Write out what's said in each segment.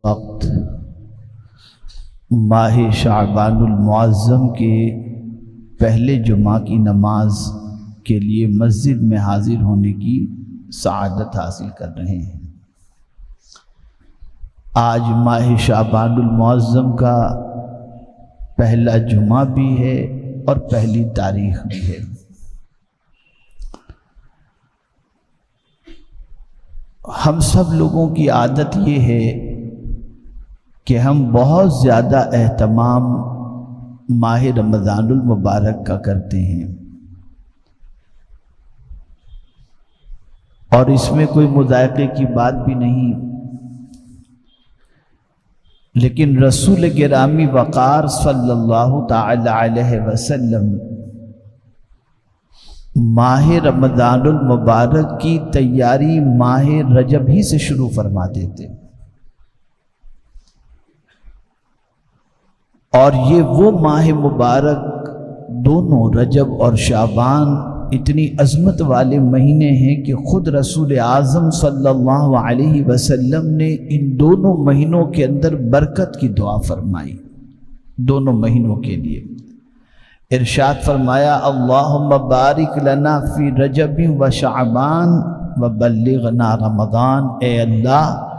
وقت ماہ شعبان المعظم کے پہلے جمعہ کی نماز کے لیے مسجد میں حاضر ہونے کی سعادت حاصل کر رہے ہیں۔ آج ماہ شعبان المعظم کا پہلا جمعہ بھی ہے اور پہلی تاریخ بھی ہے۔ ہم سب لوگوں کی عادت یہ ہے کہ ہم بہت زیادہ اہتمام ماہ رمضان المبارک کا کرتے ہیں، اور اس میں کوئی مذائقے کی بات بھی نہیں، لیکن رسول گرامی وقار صلی اللہ تعالی علیہ وسلم ماہ رمضان المبارک کی تیاری ماہ رجب ہی سے شروع فرما دیتے، اور یہ وہ ماہ مبارک دونوں رجب اور شعبان اتنی عظمت والے مہینے ہیں کہ خود رسول اعظم صلی اللہ علیہ وسلم نے ان دونوں مہینوں کے اندر برکت کی دعا فرمائی، دونوں مہینوں کے لیے ارشاد فرمایا، اللہم بارک لنا فی رجب و شعبان وبلغنا رمضان، اے اللہ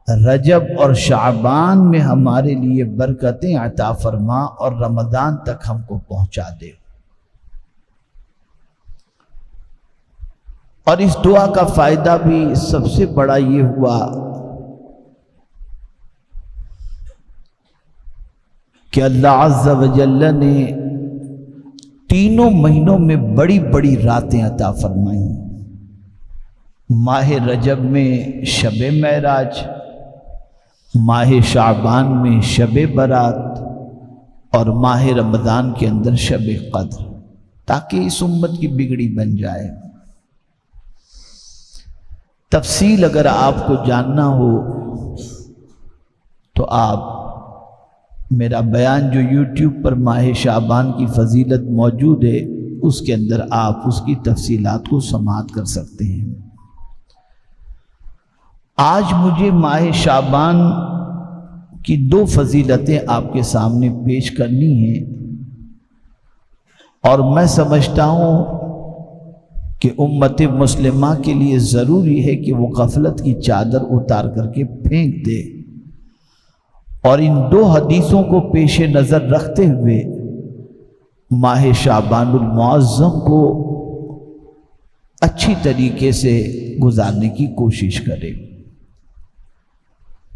رجب اور شعبان میں ہمارے لیے برکتیں عطا فرما اور رمضان تک ہم کو پہنچا دے۔ اور اس دعا کا فائدہ بھی سب سے بڑا یہ ہوا کہ اللہ عز و جل نے تینوں مہینوں میں بڑی بڑی راتیں عطا فرمائیں۔ ماہ رجب میں شب معراج، ماہ شعبان میں شب برات، اور ماہ رمضان کے اندر شب قدر، تاکہ اس امت کی بگڑی بن جائے۔ تفصیل اگر آپ کو جاننا ہو تو آپ میرا بیان جو یوٹیوب پر ماہ شعبان کی فضیلت موجود ہے اس کے اندر آپ اس کی تفصیلات کو سماعت کر سکتے ہیں۔ آج مجھے ماہ شعبان کی دو فضیلتیں آپ کے سامنے پیش کرنی ہیں، اور میں سمجھتا ہوں کہ امت مسلمہ کے لیے ضروری ہے کہ وہ غفلت کی چادر اتار کر کے پھینک دے، اور ان دو حدیثوں کو پیش نظر رکھتے ہوئے ماہ شعبان المعظم کو اچھی طریقے سے گزارنے کی کوشش کرے۔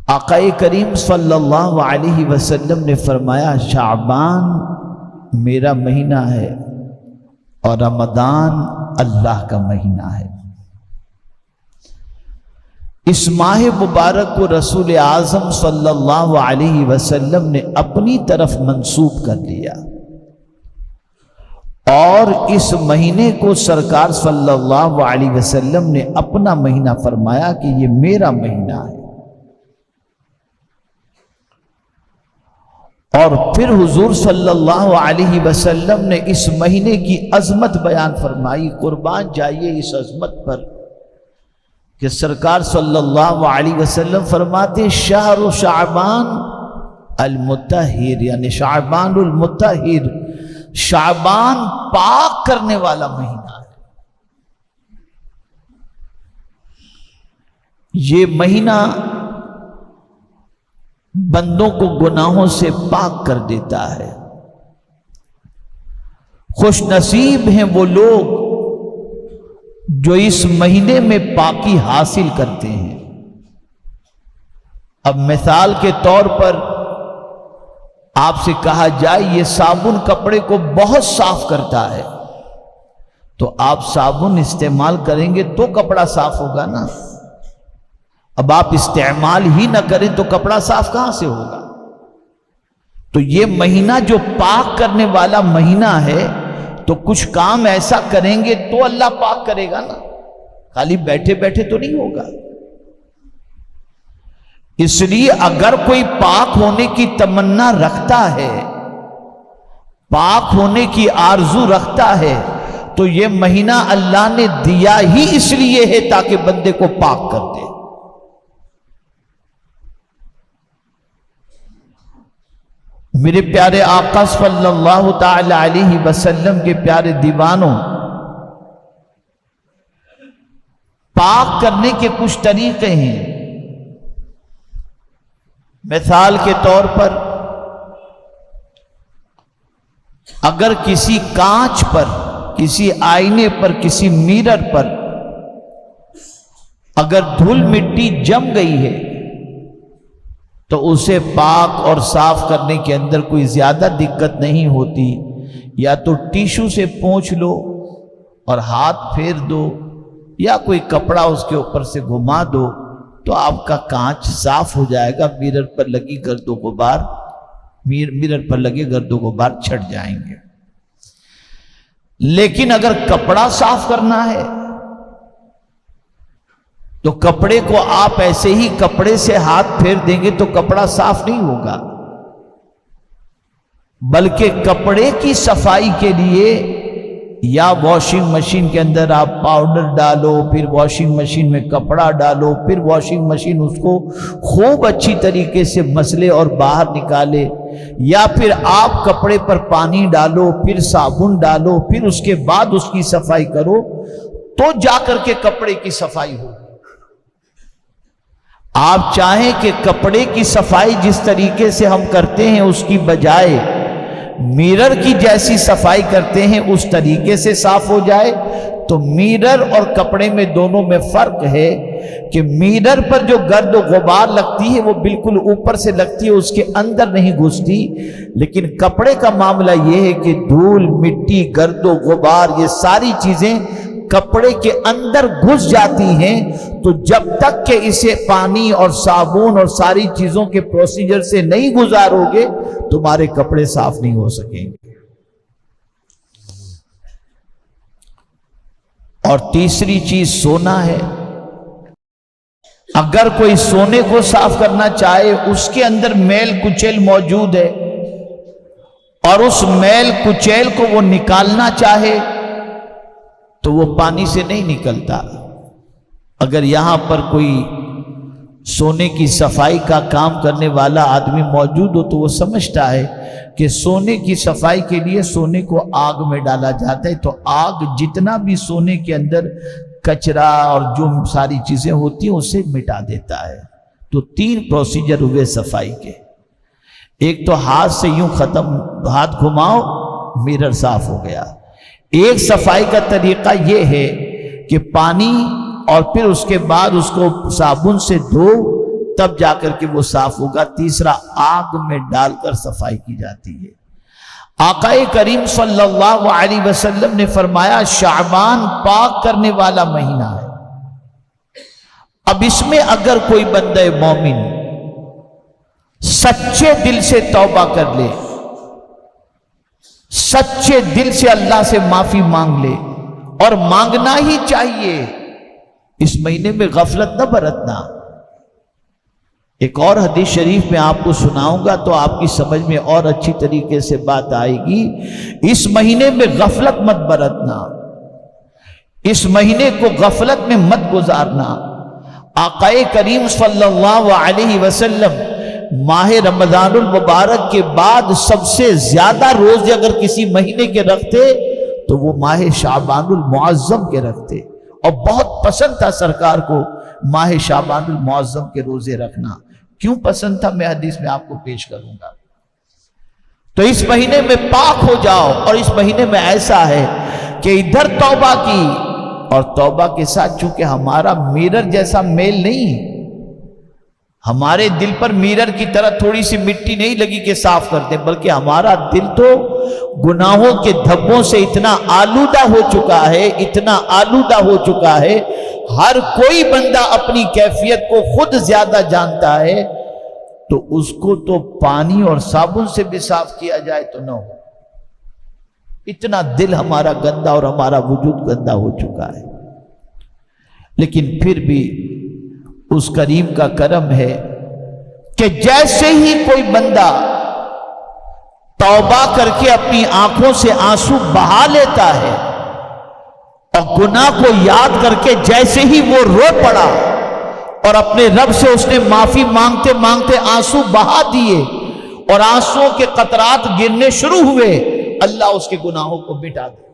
آقا کریم صلی اللہ علیہ وسلم نے فرمایا، شعبان میرا مہینہ ہے اور رمضان اللہ کا مہینہ ہے۔ اس ماہ مبارک کو رسول اعظم صلی اللہ علیہ وسلم نے اپنی طرف منسوب کر لیا، اور اس مہینے کو سرکار صلی اللہ علیہ وسلم نے اپنا مہینہ فرمایا کہ یہ میرا مہینہ ہے۔ اور پھر حضور صلی اللہ علیہ وسلم نے اس مہینے کی عظمت بیان فرمائی۔ قربان جائیے اس عظمت پر کہ سرکار صلی اللہ علیہ وسلم فرماتے، شہر شعبان المطہر، یعنی شعبان المطہر، شعبان پاک کرنے والا مہینہ ہے۔ یہ مہینہ بندوں کو گناہوں سے پاک کر دیتا ہے۔ خوش نصیب ہیں وہ لوگ جو اس مہینے میں پاکی حاصل کرتے ہیں۔ اب مثال کے طور پر آپ سے کہا جائے یہ صابن کپڑے کو بہت صاف کرتا ہے، تو آپ صابن استعمال کریں گے تو کپڑا صاف ہوگا نا۔ اب آپ استعمال ہی نہ کریں تو کپڑا صاف کہاں سے ہوگا؟ تو یہ مہینہ جو پاک کرنے والا مہینہ ہے، تو کچھ کام ایسا کریں گے تو اللہ پاک کرے گا نا، خالی بیٹھے بیٹھے تو نہیں ہوگا۔ اس لیے اگر کوئی پاک ہونے کی تمنا رکھتا ہے، پاک ہونے کی آرزو رکھتا ہے، تو یہ مہینہ اللہ نے دیا ہی اس لیے ہے تاکہ بندے کو پاک کر دے۔ میرے پیارے آقا صلی اللہ تعالی علیہ وسلم کے پیارے دیوانوں، پاک کرنے کے کچھ طریقے ہیں۔ مثال کے طور پر اگر کسی کانچ پر، کسی آئینے پر، کسی میرر پر اگر دھول مٹی جم گئی ہے تو اسے پاک اور صاف کرنے کے اندر کوئی زیادہ دقت نہیں ہوتی، یا تو ٹیشو سے پونچھ لو اور ہاتھ پھیر دو، یا کوئی کپڑا اس کے اوپر سے گھما دو تو آپ کا کانچ صاف ہو جائے گا، میرر پر لگی گرد و غبار میرر پر لگے گرد و غبار چھٹ جائیں گے۔ لیکن اگر کپڑا صاف کرنا ہے تو کپڑے کو آپ ایسے ہی کپڑے سے ہاتھ پھیر دیں گے تو کپڑا صاف نہیں ہوگا، بلکہ کپڑے کی صفائی کے لیے یا واشنگ مشین کے اندر آپ پاؤڈر ڈالو، پھر واشنگ مشین میں کپڑا ڈالو، پھر واشنگ مشین اس کو خوب اچھی طریقے سے مسلے اور باہر نکالے، یا پھر آپ کپڑے پر پانی ڈالو، پھر صابن ڈالو، پھر اس کے بعد اس کی صفائی کرو تو جا کر کے کپڑے کی صفائی ہو۔ آپ چاہیں کہ کپڑے کی صفائی جس طریقے سے ہم کرتے ہیں اس کی بجائے میرر کی جیسی صفائی کرتے ہیں اس طریقے سے صاف ہو جائے، تو میرر اور کپڑے میں دونوں میں فرق ہے کہ میرر پر جو گرد و غبار لگتی ہے وہ بالکل اوپر سے لگتی ہے، اس کے اندر نہیں گھستی، لیکن کپڑے کا معاملہ یہ ہے کہ دھول مٹی گرد و غبار یہ ساری چیزیں کپڑے کے اندر گھس جاتی ہیں، تو جب تک کہ اسے پانی اور صابن اور ساری چیزوں کے پروسیجر سے نہیں گزارو گے تمہارے کپڑے صاف نہیں ہو سکیں گے۔ اور تیسری چیز سونا ہے۔ اگر کوئی سونے کو صاف کرنا چاہے، اس کے اندر میل کچیل موجود ہے اور اس میل کچیل کو وہ نکالنا چاہے تو وہ پانی سے نہیں نکلتا۔ اگر یہاں پر کوئی سونے کی صفائی کا کام کرنے والا آدمی موجود ہو تو وہ سمجھتا ہے کہ سونے کی صفائی کے لیے سونے کو آگ میں ڈالا جاتا ہے، تو آگ جتنا بھی سونے کے اندر کچرا اور جو ساری چیزیں ہوتی ہیں اسے مٹا دیتا ہے۔ تو 3 پروسیجر ہوئے صفائی کے۔ ایک تو ہاتھ سے یوں ختم، ہاتھ گھماؤ میرر صاف ہو گیا۔ ایک صفائی کا طریقہ یہ ہے کہ پانی اور پھر اس کے بعد اس کو صابن سے دھو، تب جا کر کے وہ صاف ہوگا۔ تیسرا آگ میں ڈال کر صفائی کی جاتی ہے۔ آقا کریم صلی اللہ علیہ وسلم نے فرمایا شعبان پاک کرنے والا مہینہ ہے۔ اب اس میں اگر کوئی بندہ مومن سچے دل سے توبہ کر لے، سچے دل سے اللہ سے معافی مانگ لے، اور مانگنا ہی چاہیے، اس مہینے میں غفلت نہ برتنا۔ ایک اور حدیث شریف میں آپ کو سناؤں گا تو آپ کی سمجھ میں اور اچھی طریقے سے بات آئے گی۔ اس مہینے میں غفلت مت برتنا، اس مہینے کو غفلت میں مت گزارنا۔ آقا کریم صلی اللہ علیہ وسلم ماہ رمضان المبارک کے بعد سب سے زیادہ روزے اگر کسی مہینے کے رکھتے تو وہ ماہ شعبان المعظم کے رکھتے، اور بہت پسند تھا سرکار کو ماہ شعبان المعظم کے روزے رکھنا۔ کیوں پسند تھا میں حدیث میں آپ کو پیش کروں گا۔ تو اس مہینے میں پاک ہو جاؤ، اور اس مہینے میں ایسا ہے کہ ادھر توبہ کی، اور توبہ کے ساتھ چونکہ ہمارا میرر جیسا میل نہیں، ہمارے دل پر میرر کی طرح تھوڑی سی مٹی نہیں لگی کہ صاف کرتے، بلکہ ہمارا دل تو گناہوں کے دھبوں سے اتنا آلودہ ہو چکا ہے، اتنا آلودہ ہو چکا ہے، ہر کوئی بندہ اپنی کیفیت کو خود زیادہ جانتا ہے، تو اس کو تو پانی اور صابن سے بھی صاف کیا جائے تو نہ ہو، اتنا دل ہمارا گندا اور ہمارا وجود گندا ہو چکا ہے۔ لیکن پھر بھی اس کریم کا کرم ہے کہ جیسے ہی کوئی بندہ توبہ کر کے اپنی آنکھوں سے آنسو بہا لیتا ہے اور گناہ کو یاد کر کے جیسے ہی وہ رو پڑا اور اپنے رب سے اس نے معافی مانگتے مانگتے آنسو بہا دیے، اور آنسوؤں کے قطرات گرنے شروع ہوئے، اللہ اس کے گناہوں کو مٹا دیتا۔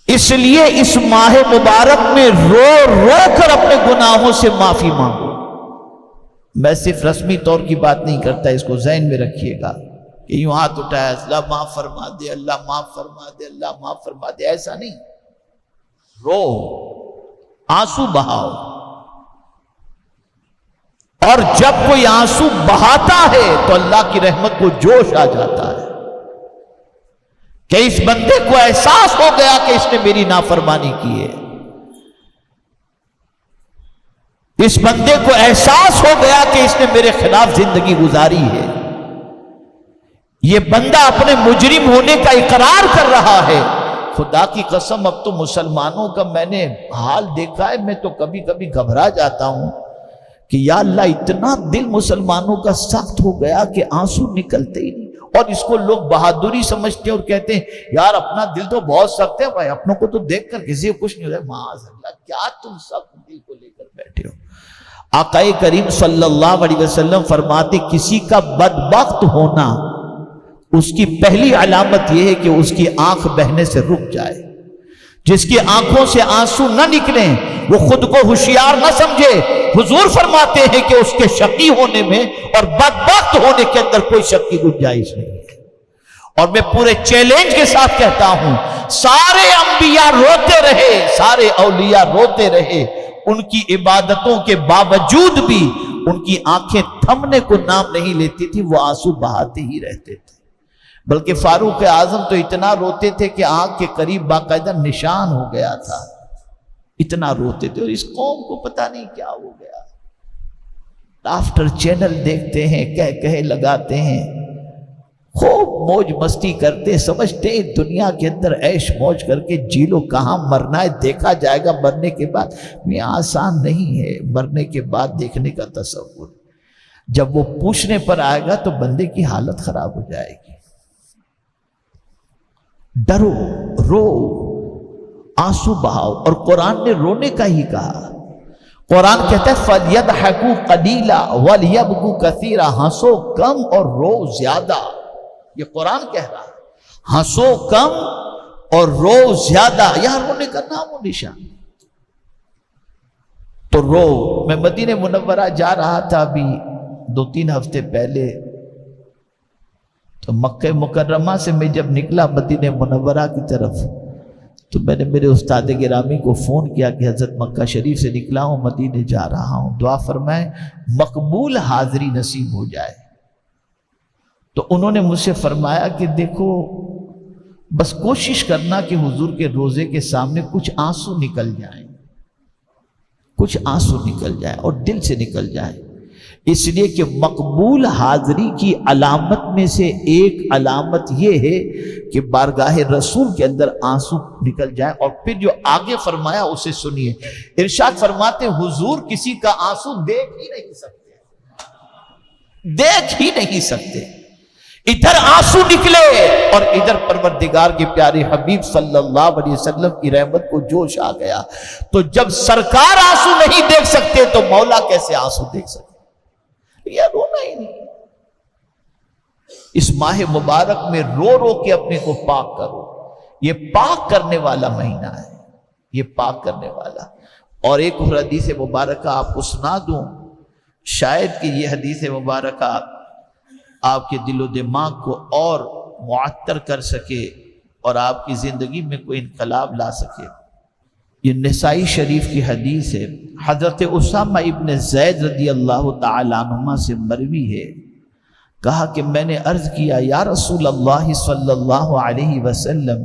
اس لیے اس ماہ مبارک میں رو رو کر اپنے گناہوں سے معافی مانگو۔ میں صرف رسمی طور کی بات نہیں کرتا، اس کو ذہن میں رکھیے گا کہ یوں ہاتھ اٹھایا اللہ معاف فرما دے، اللہ معاف فرما دے، اللہ معاف فرما دے، ایسا نہیں۔ رو، آنسو بہاؤ، اور جب کوئی آنسو بہاتا ہے تو اللہ کی رحمت کو جوش آ جاتا ہے کہ اس بندے کو احساس ہو گیا کہ اس نے میری نافرمانی کی ہے، اس بندے کو احساس ہو گیا کہ اس نے میرے خلاف زندگی گزاری ہے، یہ بندہ اپنے مجرم ہونے کا اقرار کر رہا ہے۔ خدا کی قسم اب تو مسلمانوں کا میں نے حال دیکھا ہے، میں تو کبھی کبھی گھبرا جاتا ہوں کہ یا اللہ اتنا دل مسلمانوں کا سخت ہو گیا کہ آنسو نکلتے ہی نہیں، اور اس کو لوگ بہادری سمجھتے ہیں اور کہتے ہیں یار اپنا دل تو بہت سخت ہے، بھائی اپنوں کو تو دیکھ کر کسی کو کچھ نہیں ہوتا۔ معاذ اللہ، کیا تم سخت دل کو لے کر بیٹھے ہو؟ آقا کریم صلی اللہ علیہ وسلم فرماتے کسی کا بدبخت ہونا اس کی پہلی علامت یہ ہے کہ اس کی آنکھ بہنے سے رک جائے۔ جس کی آنکھوں سے آنسو نہ نکلیں وہ خود کو ہوشیار نہ سمجھے۔ حضور فرماتے ہیں کہ اس کے شقی ہونے میں اور بدبخت ہونے کے اندر کوئی شک کی گنجائش نہیں ہے۔ اور میں پورے چیلنج کے ساتھ کہتا ہوں، سارے انبیاء روتے رہے، سارے اولیاء روتے رہے، ان کی عبادتوں کے باوجود بھی ان کی آنکھیں تھمنے کو نام نہیں لیتی تھی، وہ آنسو بہاتے ہی رہتے تھے۔ بلکہ فاروق اعظم تو اتنا روتے تھے کہ آنکھ کے قریب باقاعدہ نشان ہو گیا تھا، اتنا روتے تھے۔ اور اس قوم کو پتہ نہیں کیا ہو گیا، لافٹر چینل دیکھتے ہیں، کہہ لگاتے ہیں، خوب موج مستی کرتے، سمجھتے ہیں دنیا کے اندر عیش موج کر کے جی لو، کہاں مرنا ہے دیکھا جائے گا مرنے کے بعد۔ یہ آسان نہیں ہے مرنے کے بعد دیکھنے کا تصور، جب وہ پوچھنے پر آئے گا تو بندے کی حالت خراب ہو جائے گی۔ ڈرو، رو، آنسو بہاؤ، اور قرآن نے رونے کا ہی کہا۔ قرآن کہتا ہے فَلْيَضْحَكُوا قَلِيلًا وَلْيَبْكُوا كَثِيرًا، ہنسو کم اور رو زیادہ۔ یہ قرآن کہہ رہا ہے ہنسو کم اور رو زیادہ، یہاں رونے کا نام و نشان۔ تو رو، میں مدینہ منورہ جا رہا تھا ابھی 2-3 ہفتے پہلے، تو مکہ مکرمہ سے میں جب نکلا مدینہ منورہ کی طرف تو میں نے میرے استاد گرامی کو فون کیا کہ حضرت مکہ شریف سے نکلا ہوں، مدینہ جا رہا ہوں، دعا فرمائیں مقبول حاضری نصیب ہو جائے۔ تو انہوں نے مجھ سے فرمایا کہ دیکھو بس کوشش کرنا کہ حضور کے روزے کے سامنے کچھ آنسو نکل جائیں، کچھ آنسو نکل جائیں اور دل سے نکل جائیں، اس لیے کہ مقبول حاضری کی علامت میں سے ایک علامت یہ ہے کہ بارگاہ رسول کے اندر آنسو نکل جائیں۔ اور پھر جو آگے فرمایا اسے سنیے، ارشاد فرماتے حضور کسی کا آنسو دیکھ ہی نہیں سکتے، دیکھ ہی نہیں سکتے، ادھر آنسو نکلے اور ادھر پروردگار کے پیارے حبیب صلی اللہ علیہ وسلم کی رحمت کو جوش آ گیا۔ تو جب سرکار آنسو نہیں دیکھ سکتے تو مولا کیسے آنسو دیکھ سکتے؟ یہ رونا ہی نہیں۔ اس ماہ مبارک میں رو رو کے اپنے کو پاک کرو، یہ پاک کرنے والا مہینہ ہے، یہ پاک کرنے والا۔ اور ایک اور حدیث مبارکہ آپ کو سنا دوں، شاید کہ یہ حدیث مبارکہ آپ کے دل و دماغ کو اور معطر کر سکے اور آپ کی زندگی میں کوئی انقلاب لا سکے۔ یہ نسائی شریف کی حدیث ہے، حضرت اسامہ ابن زید رضی اللہ تعالیٰ عنہما سے مروی ہے، کہا کہ میں نے عرض کیا یا رسول اللہ صلی اللہ علیہ وسلم،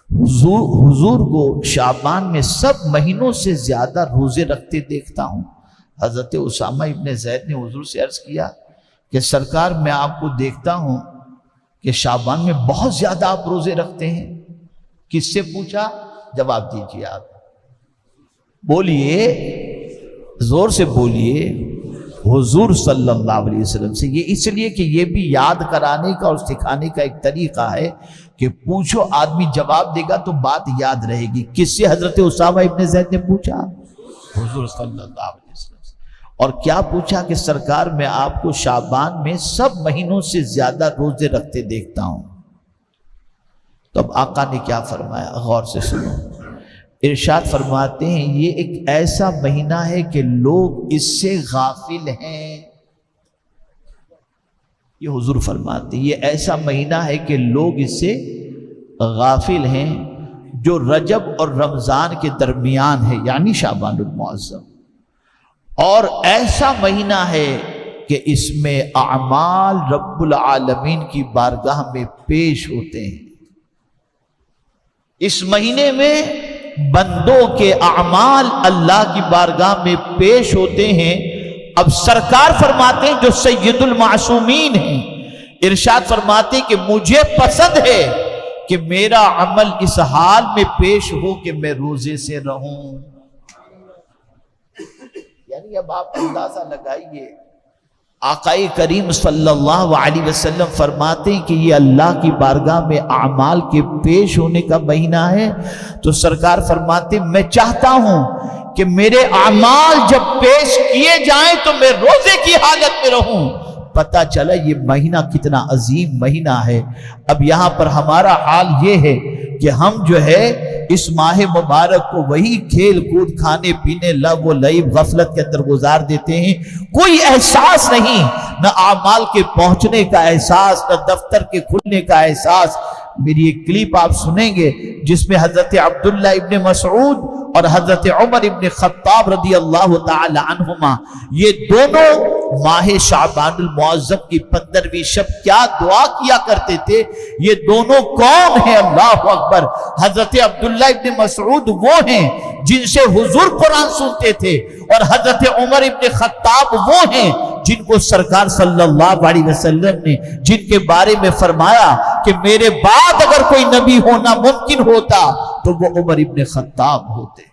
حضور کو شعبان میں سب مہینوں سے زیادہ روزے رکھتے دیکھتا ہوں۔ حضرت اسامہ ابن زید نے حضور سے عرض کیا کہ سرکار میں آپ کو دیکھتا ہوں کہ شعبان میں بہت زیادہ آپ روزے رکھتے ہیں۔ کس سے پوچھا؟ جواب دیجیے، آپ بولیے، زور سے بولیے، حضور صلی اللہ علیہ وسلم سے۔ یہ اس لیے کہ یہ بھی یاد کرانے کا اور سکھانے کا ایک طریقہ ہے کہ پوچھو آدمی جواب دے گا تو بات یاد رہے گی۔ کس سے حضرت اسامہ ابن زید نے پوچھا؟ حضور صلی اللہ علیہ وسلم سے۔ اور کیا پوچھا کہ سرکار میں آپ کو شعبان میں سب مہینوں سے زیادہ روزے رکھتے دیکھتا ہوں۔ تو اب آقا نے کیا فرمایا، غور سے سنو۔ ارشاد فرماتے ہیں یہ ایک ایسا مہینہ ہے کہ لوگ اس سے غافل ہیں۔ یہ حضور فرماتے ہیں یہ ایسا مہینہ ہے کہ لوگ اس سے غافل ہیں، جو رجب اور رمضان کے درمیان ہے، یعنی شعبان المعظم۔ اور ایسا مہینہ ہے کہ اس میں اعمال رب العالمین کی بارگاہ میں پیش ہوتے ہیں۔ اس مہینے میں بندوں کے اعمال اللہ کی بارگاہ میں پیش ہوتے ہیں۔ اب سرکار فرماتے ہیں جو سید المعصومین ہیں، ارشاد فرماتے ہیں کہ مجھے پسند ہے کہ میرا عمل اس حال میں پیش ہو کہ میں روزے سے رہوں۔ یعنی اب آپ اندازہ لگائیے، آقائے کریم صلی اللہ علیہ وسلم فرماتے ہیں کہ یہ اللہ کی بارگاہ میں اعمال کے پیش ہونے کا مہینہ ہے، تو سرکار فرماتے ہیں میں چاہتا ہوں کہ میرے اعمال جب پیش کیے جائیں تو میں روزے کی حالت میں رہوں۔ پتہ چلا یہ مہینہ کتنا عظیم مہینہ ہے۔ اب یہاں پر ہمارا حال یہ ہے کہ ہم جو ہے اس ماہ مبارک کو وہی کھیل کود، کھانے پینے، لغو و لعب، غفلت کے اندر گزار دیتے ہیں۔ کوئی احساس نہیں، نہ اعمال کے پہنچنے کا احساس، نہ دفتر کے کھلنے کا احساس۔ میری ایک کلپ آپ سنیں گے جس میں حضرت عبداللہ ابن مسعود اور حضرت عمر ابن خطاب رضی اللہ تعالی عنہما، یہ دونوں ماہ شعبان المعظم کی 15ویں شب کیا دعا کیا کرتے تھے۔ یہ دونوں کون ہیں؟ اللہ اکبر۔ حضرت عبداللہ ابن مسعود وہ ہیں جن سے حضور قرآن سنتے تھے، اور حضرت عمر ابن خطاب وہ ہیں جن کو سرکار صلی اللہ علیہ وسلم نے جن کے بارے میں فرمایا کہ میرے بعد اگر کوئی نبی ہونا ممکن ہوتا تو وہ عمر ابن خطاب ہوتے۔